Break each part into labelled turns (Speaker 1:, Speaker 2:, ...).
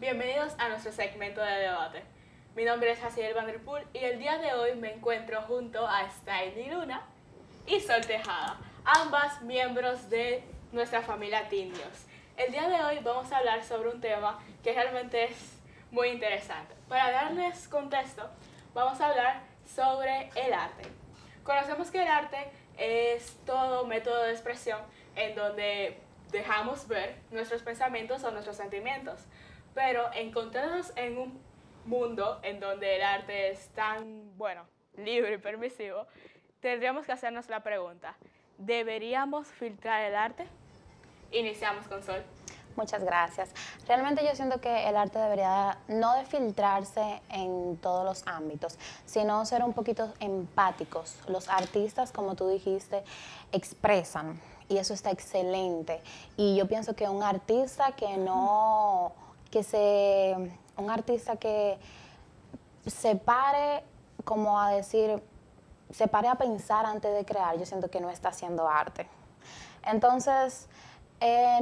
Speaker 1: Bienvenidos a nuestro segmento de debate. Mi nombre es Jaciel Vanderpool y el día de hoy me encuentro junto a Stainy Luna y Sol Tejada, ambas miembros de nuestra familia Teen News. El día de hoy vamos a hablar sobre un tema que realmente es muy interesante. Para darles contexto, vamos a hablar sobre el arte. Conocemos que el arte es todo método de expresión en donde dejamos ver nuestros pensamientos o nuestros sentimientos, pero encontrarnos en un mundo en donde el arte es tan, bueno, libre y permisivo, tendríamos que hacernos la pregunta, ¿deberíamos filtrar el arte? Iniciamos con Sol.
Speaker 2: Muchas gracias. Realmente yo siento que el arte debería no de filtrarse en todos los ámbitos, sino ser un poquito empáticos. Los artistas, como tú dijiste, expresan y eso está excelente. Y yo pienso que un artista que no, un artista que se pare como a decir, se pare a pensar antes de crear, yo siento que no está haciendo arte. Entonces,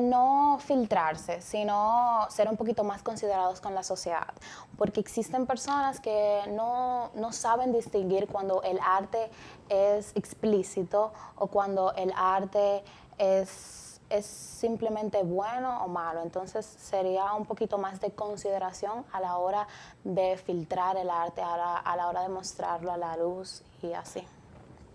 Speaker 2: no filtrarse, sino ser un poquito más considerados con la sociedad, porque existen personas que no saben distinguir cuando el arte es explícito o cuando el arte es simplemente bueno o malo. Entonces sería un poquito más de consideración a la hora de filtrar el arte, a la hora de mostrarlo a la luz y así.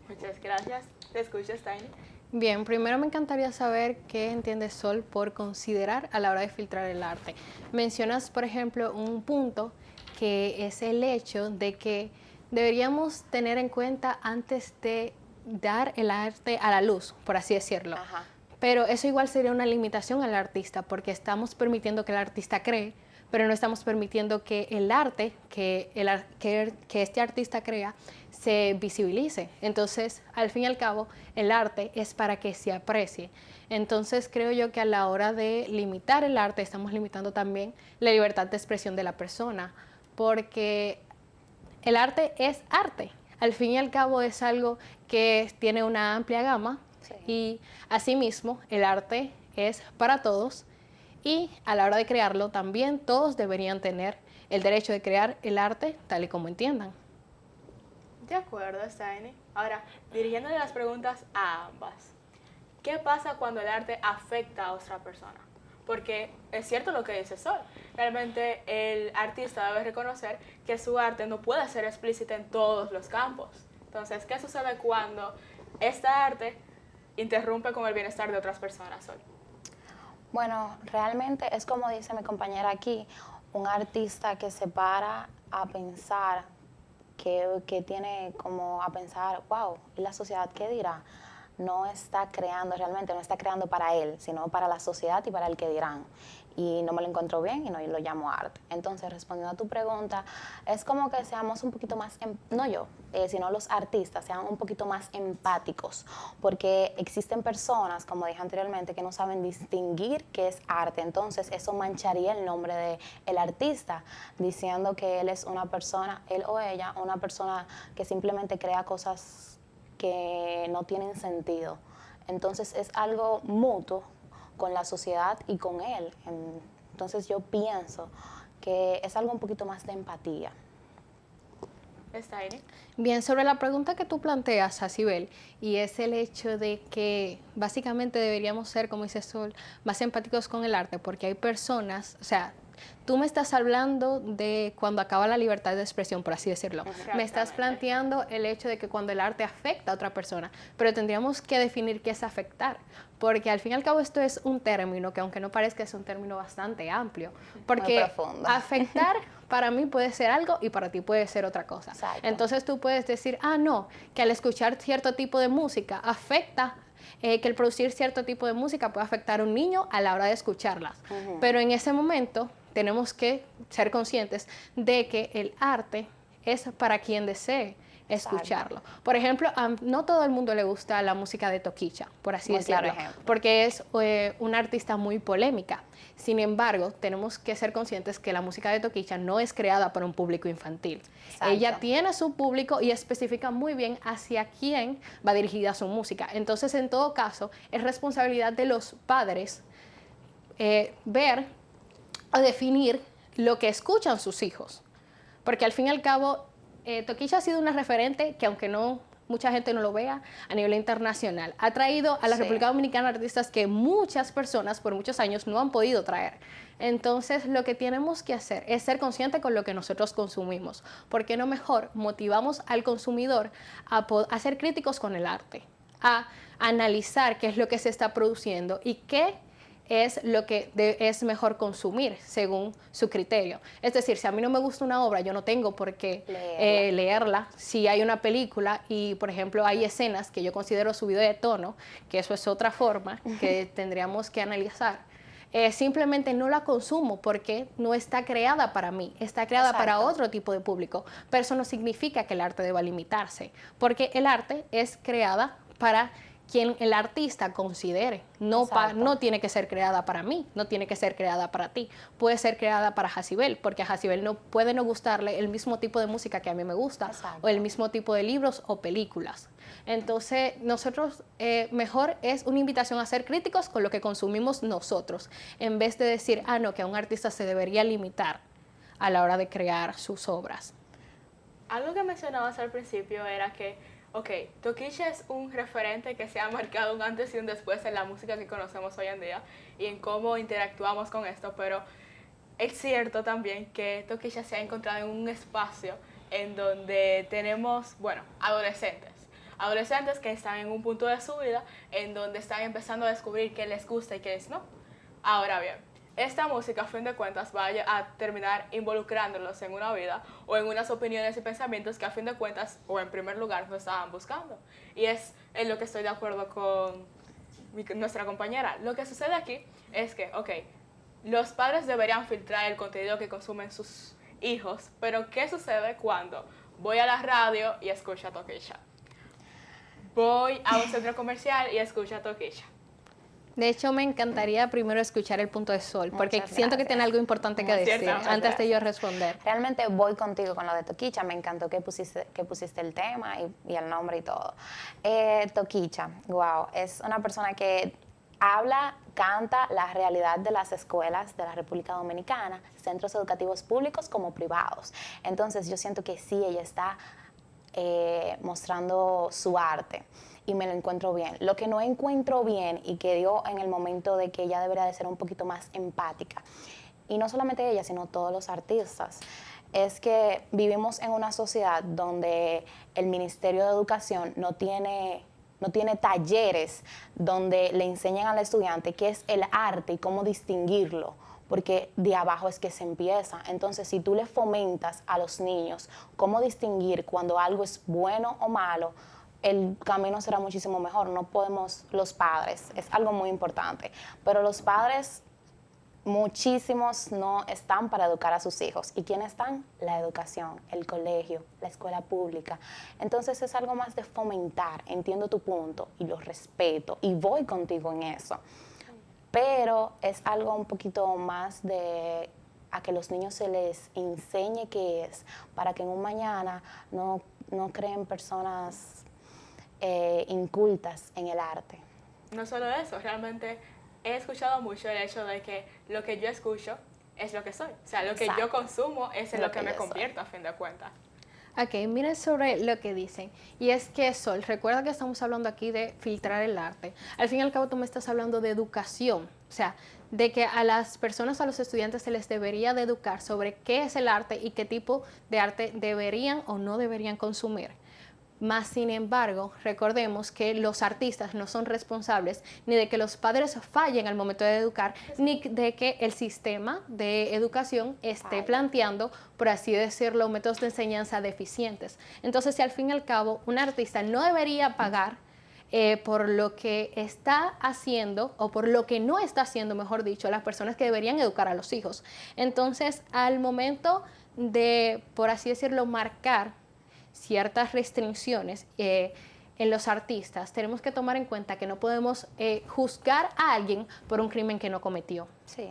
Speaker 1: Muchas gracias. Te escucho, Steiny.
Speaker 3: Bien, primero me encantaría saber qué entiende Sol por considerar a la hora de filtrar el arte. Mencionas, por ejemplo, un punto que es el hecho de que deberíamos tener en cuenta antes de dar el arte a la luz, por así decirlo.
Speaker 2: Ajá.
Speaker 3: Pero eso igual sería una limitación al artista, porque estamos permitiendo que el artista cree, pero no estamos permitiendo que el arte que este artista crea se visibilice. Entonces, al fin y al cabo, el arte es para que se aprecie. Entonces, creo yo que a la hora de limitar el arte, estamos limitando también la libertad de expresión de la persona, porque el arte es arte. Al fin y al cabo es algo que tiene una amplia gama. Sí. Y asimismo el arte es para todos y a la hora de crearlo también todos deberían tener el derecho de crear el arte tal y como entiendan.
Speaker 1: De acuerdo, Steiny. Ahora, dirigiéndole las preguntas a ambas. ¿Qué pasa cuando el arte afecta a otra persona? Porque es cierto lo que dice Sol. Realmente el artista debe reconocer que su arte no puede ser explícita en todos los campos. Entonces, ¿qué sucede cuando esta arte interrumpe con el bienestar de otras personas, Sol?
Speaker 2: Bueno, realmente es como dice mi compañera aquí, un artista que se para a pensar, que tiene como a pensar, wow, ¿y la sociedad qué dirá? No está creando realmente, no está creando para él, sino para la sociedad y para el que dirán. Y no me lo encuentro bien y no lo llamo arte. Entonces, respondiendo a tu pregunta, es como que seamos un poquito más, no yo, sino los artistas, sean un poquito más empáticos, porque existen personas, como dije anteriormente, que no saben distinguir qué es arte. Entonces, eso mancharía el nombre del artista, diciendo que él es una persona, él o ella, una persona que simplemente crea cosas que no tienen sentido. Entonces es algo mutuo con la sociedad y con él. Entonces yo pienso que es algo un poquito más de empatía.
Speaker 1: Steiny.
Speaker 3: Bien, sobre la pregunta que tú planteas, Acibel, y es el hecho de que básicamente deberíamos ser, como dice Sol, más empáticos con el arte, porque hay personas, o sea, tú me estás hablando de cuando acaba la libertad de expresión, por así decirlo. Me estás planteando el hecho de que cuando el arte afecta a otra persona, pero tendríamos que definir qué es afectar, porque al fin y al cabo esto es un término que aunque no parezca es un término bastante amplio, porque afectar para mí puede ser algo y para ti puede ser otra cosa.
Speaker 2: Exacto.
Speaker 3: Entonces tú puedes decir, no, que al escuchar cierto tipo de música afecta, que el producir cierto tipo de música puede afectar a un niño a la hora de escucharlas. Pero en ese momento tenemos que ser conscientes de que el arte es para quien desee escucharlo. Por ejemplo, no todo el mundo le gusta la música de Toquicha, por así decirlo, porque es una artista muy polémica. Sin embargo, tenemos que ser conscientes que la música de Toquicha no es creada para un público infantil. Exacto. Ella tiene su público y especifica muy bien hacia quién va dirigida su música. Entonces, en todo caso, es responsabilidad de los padres ver o definir lo que escuchan sus hijos. Porque al fin y al cabo, Tokischa ha sido una referente que aunque no mucha gente no lo vea a nivel internacional, ha traído a la
Speaker 2: Sí.
Speaker 3: República Dominicana artistas que muchas personas por muchos años no han podido traer. Entonces, lo que tenemos que hacer es ser conscientes con lo que nosotros consumimos, porque no mejor motivamos al consumidor a ser críticos con el arte, a analizar qué es lo que se está produciendo y qué es lo que es mejor consumir según su criterio. Es decir, si a mí no me gusta una obra, yo no tengo por qué leerla. Si hay una película y, por ejemplo, hay escenas que yo considero subido de tono, que eso es otra forma que tendríamos que analizar, simplemente no la consumo porque no está creada para mí, está creada para otro tipo de público. Pero eso no significa que el arte deba limitarse, porque el arte es creada para quien el artista considere, no tiene que ser creada para mí, no tiene que ser creada para ti, puede ser creada para Jacibel, porque a Jacibel no puede no gustarle el mismo tipo de música que a mí me gusta, o el mismo tipo de libros o películas. Entonces, nosotros mejor es una invitación a ser críticos con lo que consumimos nosotros, en vez de decir, no, que a un artista se debería limitar a la hora de crear sus obras.
Speaker 1: Algo que mencionabas al principio era que Tokischa es un referente que se ha marcado un antes y un después en la música que conocemos hoy en día y en cómo interactuamos con esto, pero es cierto también que Tokischa se ha encontrado en un espacio en donde tenemos, adolescentes que están en un punto de su vida en donde están empezando a descubrir qué les gusta y qué les no. Ahora bien, esta música, a fin de cuentas, va a terminar involucrándolos en una vida o en unas opiniones y pensamientos que, a fin de cuentas, o en primer lugar, no estaban buscando. Y es en lo que estoy de acuerdo con nuestra compañera. Lo que sucede aquí es que, los padres deberían filtrar el contenido que consumen sus hijos, pero ¿qué sucede cuando voy a la radio y escucho a Tokischa? Voy a un centro comercial y escucho a Tokischa.
Speaker 3: De hecho, me encantaría primero escuchar el punto de Sol, porque siento que tiene algo importante que decir antes de yo responder.
Speaker 2: Realmente voy contigo con lo de Tokischa, me encantó que pusiste el tema y el nombre y todo. Tokischa, wow, es una persona que canta la realidad de las escuelas de la República Dominicana, centros educativos públicos como privados. Entonces yo siento que sí, ella está mostrando su arte. Y me lo encuentro bien. Lo que no encuentro bien y que dio en el momento de que ella debería de ser un poquito más empática, y no solamente ella, sino todos los artistas, es que vivimos en una sociedad donde el Ministerio de Educación no tiene talleres donde le enseñan al estudiante qué es el arte y cómo distinguirlo, porque de abajo es que se empieza. Entonces, si tú le fomentas a los niños cómo distinguir cuando algo es bueno o malo, el camino será muchísimo mejor. No podemos, los padres, es algo muy importante, pero los padres, muchísimos no están para educar a sus hijos. ¿Y quiénes están? La educación, el colegio, la escuela pública. Entonces es algo más de fomentar. Entiendo tu punto y lo respeto y voy contigo en eso, pero es algo un poquito más de a que los niños se les enseñe qué es, para que en un mañana no creen personas incultas en el arte.
Speaker 1: No solo eso, realmente he escuchado mucho el hecho de que lo que yo escucho es lo que soy. O sea, lo que yo consumo es en lo que me convierto, a fin de cuentas.
Speaker 3: Ok, miren sobre lo que dicen. Y es que, Sol, recuerda que estamos hablando aquí de filtrar el arte. Al fin y al cabo, tú me estás hablando de educación. O sea, de que a las personas, a los estudiantes, se les debería de educar sobre qué es el arte y qué tipo de arte deberían o no deberían consumir. Más sin embargo, recordemos que los artistas no son responsables ni de que los padres fallen al momento de educar, ni de que el sistema de educación esté planteando, por así decirlo, métodos de enseñanza deficientes. Entonces, si al fin y al cabo un artista no debería pagar por lo que está haciendo o por lo que no está haciendo, mejor dicho, las personas que deberían educar a los hijos. Entonces, al momento de, por así decirlo, marcar ciertas restricciones en los artistas, tenemos que tomar en cuenta que no podemos juzgar a alguien por un crimen que no cometió.
Speaker 2: Sí.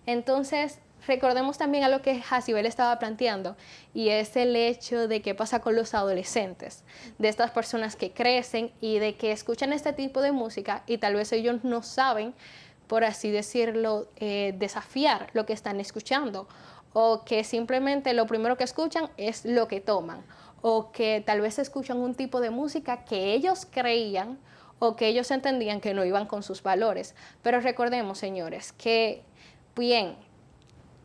Speaker 3: Entonces, recordemos también a lo que Jacibel estaba planteando, y es el hecho de qué pasa con los adolescentes, de estas personas que crecen y de que escuchan este tipo de música y tal vez ellos no saben por así decirlo, desafiar lo que están escuchando, o que simplemente lo primero que escuchan es lo que toman, o que tal vez escuchan un tipo de música que ellos creían o que ellos entendían que no iban con sus valores. Pero recordemos, señores, que bien,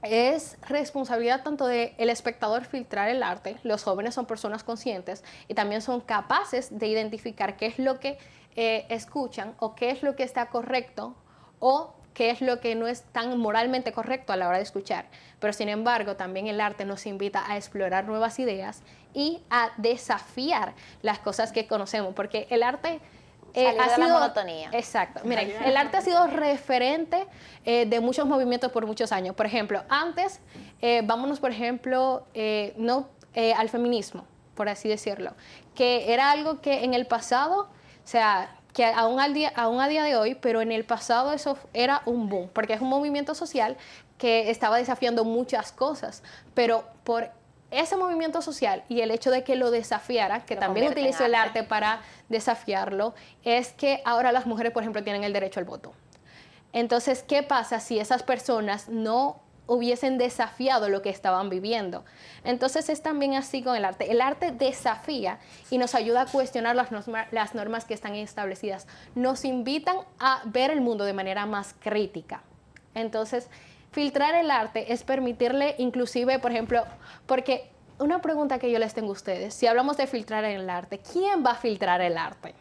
Speaker 3: es responsabilidad tanto del espectador filtrar el arte. Los jóvenes son personas conscientes y también son capaces de identificar qué es lo que escuchan, o qué es lo que está correcto, o qué es lo que no es tan moralmente correcto a la hora de escuchar. Pero sin embargo, también el arte nos invita a explorar nuevas ideas y a desafiar las cosas que conocemos, porque el arte
Speaker 2: Salir de la monotonía.
Speaker 3: Exacto. Miren, el arte ha sido referente de muchos movimientos por muchos años. Por ejemplo, antes, vámonos, por ejemplo, al feminismo, por así decirlo, que era algo que en el pasado, o sea, que aún a día de hoy, pero en el pasado eso era un boom, porque es un movimiento social que estaba desafiando muchas cosas, pero por ese movimiento social y el hecho de que lo desafiara, que también utilizó el arte para desafiarlo, es que ahora las mujeres, por ejemplo, tienen el derecho al voto. Entonces, ¿qué pasa si esas personas no hubiesen desafiado lo que estaban viviendo? Entonces es también así con el arte. El arte desafía y nos ayuda a cuestionar las normas que están establecidas. Nos invitan a ver el mundo de manera más crítica. Entonces, filtrar el arte es permitirle inclusive, por ejemplo, porque una pregunta que yo les tengo a ustedes, si hablamos de filtrar el arte, ¿quién va a filtrar el arte?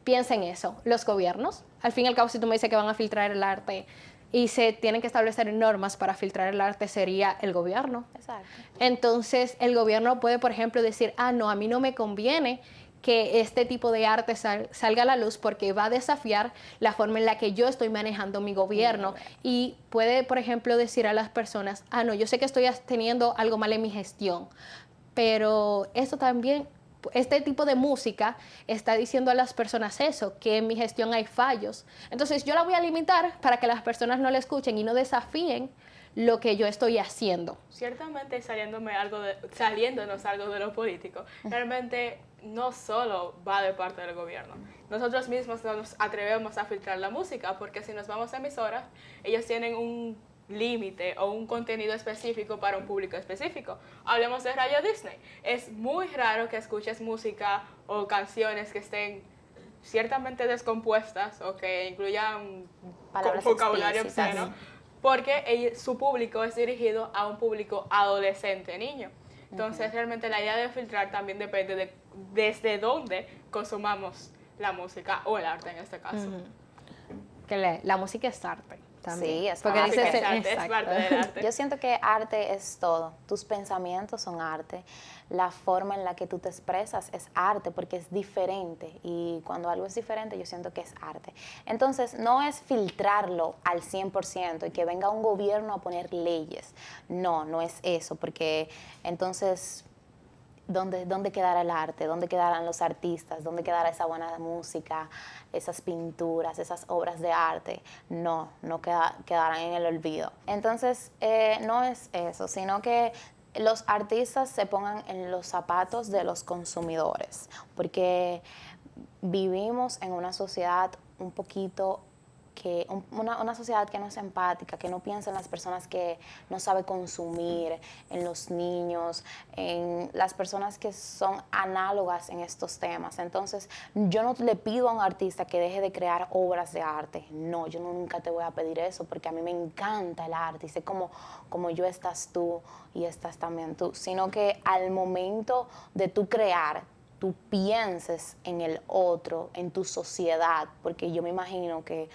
Speaker 3: Piensen eso, los gobiernos. Al fin y al cabo, si tú me dices que van a filtrar el arte y se tienen que establecer normas para filtrar el arte, sería el gobierno.
Speaker 2: Exacto.
Speaker 3: Entonces, el gobierno puede, por ejemplo, decir, no, a mí no me conviene que este tipo de arte salga a la luz porque va a desafiar la forma en la que yo estoy manejando mi gobierno. Y puede, por ejemplo, decir a las personas, no, yo sé que estoy teniendo algo mal en mi gestión, pero esto también, este tipo de música está diciendo a las personas eso, que en mi gestión hay fallos. Entonces yo la voy a limitar para que las personas no la escuchen y no desafíen lo que yo estoy haciendo.
Speaker 1: Ciertamente saliéndonos algo de lo político, realmente no solo va de parte del gobierno. Nosotros mismos no nos atrevemos a filtrar la música, porque si nos vamos a emisoras, ellos tienen un límite o un contenido específico para un público específico. Hablemos de Radio Disney. Es muy raro que escuches música o canciones que estén ciertamente descompuestas o que incluyan
Speaker 2: Palabras
Speaker 1: vocabulario
Speaker 2: explícitas.
Speaker 1: obsceno, porque su público es dirigido a un público adolescente, niño. Entonces, realmente la idea de filtrar también depende de desde dónde consumamos la música o el arte en este caso.
Speaker 3: Que la música es arte también.
Speaker 2: Sí, es
Speaker 3: porque
Speaker 2: arte.
Speaker 3: dices,
Speaker 1: Es arte, es
Speaker 3: exacto.
Speaker 1: parte del arte.
Speaker 2: Yo siento que arte es todo. Tus pensamientos son arte. La forma en la que tú te expresas es arte porque es diferente. Y cuando algo es diferente, yo siento que es arte. Entonces, no es filtrarlo al 100% y que venga un gobierno a poner leyes. No, no es eso. Porque entonces, ¿dónde quedará el arte? ¿Dónde quedarán los artistas? ¿Dónde quedará esa buena música, esas pinturas, esas obras de arte? No quedarán en el olvido. Entonces, no es eso, sino que los artistas se pongan en los zapatos de los consumidores, porque vivimos en una sociedad una sociedad que no es empática, que no piensa en las personas que no sabe consumir, en los niños, en las personas que son análogas en estos temas. Entonces, yo no le pido a un artista que deje de crear obras de arte. No, yo nunca te voy a pedir eso, porque a mí me encanta el arte y sé como yo estás tú y estás también tú. Sino que al momento de tú crear, tú pienses en el otro, en tu sociedad, porque yo me imagino que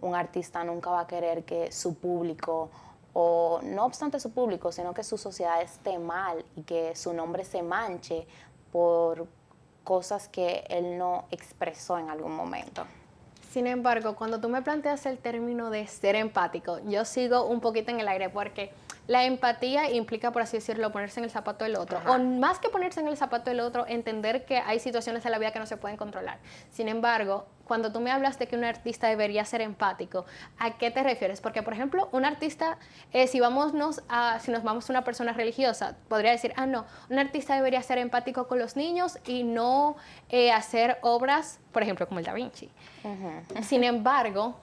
Speaker 2: un artista nunca va a querer que su público, o no obstante su público, sino que su sociedad esté mal y que su nombre se manche por cosas que él no expresó en algún momento.
Speaker 3: Sin embargo, cuando tú me planteas el término de ser empático, yo sigo un poquito en el aire porque la empatía implica, por así decirlo, ponerse en el zapato del otro.
Speaker 2: Ajá.
Speaker 3: O más que ponerse en el zapato del otro, entender que hay situaciones en la vida que no se pueden controlar. Sin embargo, cuando tú me hablas de que un artista debería ser empático, ¿a qué te refieres? Porque, por ejemplo, un artista, si nos vamos a una persona religiosa, podría decir, no, un artista debería ser empático con los niños y no hacer obras, por ejemplo, como el Da Vinci. Sin embargo,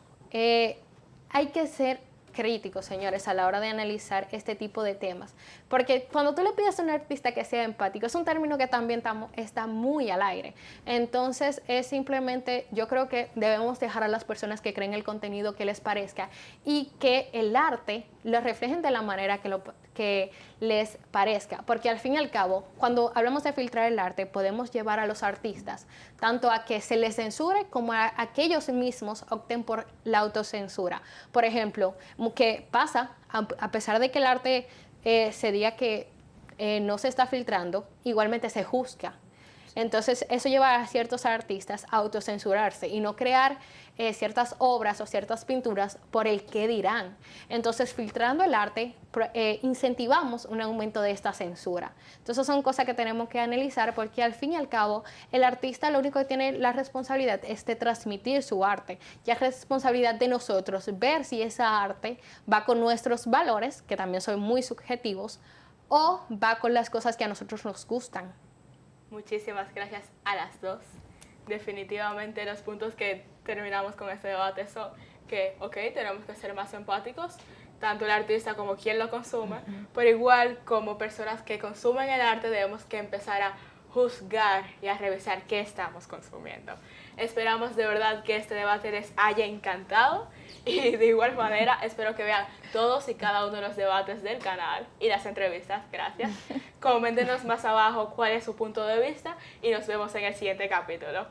Speaker 3: hay que ser críticos, señores, a la hora de analizar este tipo de temas. Porque cuando tú le pides a un artista que sea empático, es un término que también está muy al aire. Entonces, es simplemente, yo creo que debemos dejar a las personas que creen el contenido que les parezca y que el arte lo reflejen de la manera que les parezca. Porque al fin y al cabo, cuando hablamos de filtrar el arte, podemos llevar a los artistas tanto a que se les censure como a que ellos mismos opten por la autocensura. Por ejemplo, que pasa, a pesar de que el arte se diga que no se está filtrando, igualmente se juzga. Entonces, eso lleva a ciertos artistas a autocensurarse y no crear ciertas obras o ciertas pinturas por el qué dirán. Entonces, filtrando el arte, incentivamos un aumento de esta censura. Entonces, son cosas que tenemos que analizar porque al fin y al cabo, el artista lo único que tiene la responsabilidad es de transmitir su arte. Ya es responsabilidad de nosotros ver si esa arte va con nuestros valores, que también son muy subjetivos, o va con las cosas que a nosotros nos gustan.
Speaker 1: Muchísimas gracias a las dos. Definitivamente los puntos que terminamos con este debate son que, ok, tenemos que ser más empáticos, tanto el artista como quien lo consume, pero igual como personas que consumen el arte debemos que empezar a juzgar y a revisar qué estamos consumiendo. Esperamos de verdad que este debate les haya encantado y de igual manera espero que vean todos y cada uno de los debates del canal y las entrevistas. Gracias. Coméntenos más abajo cuál es su punto de vista y nos vemos en el siguiente capítulo.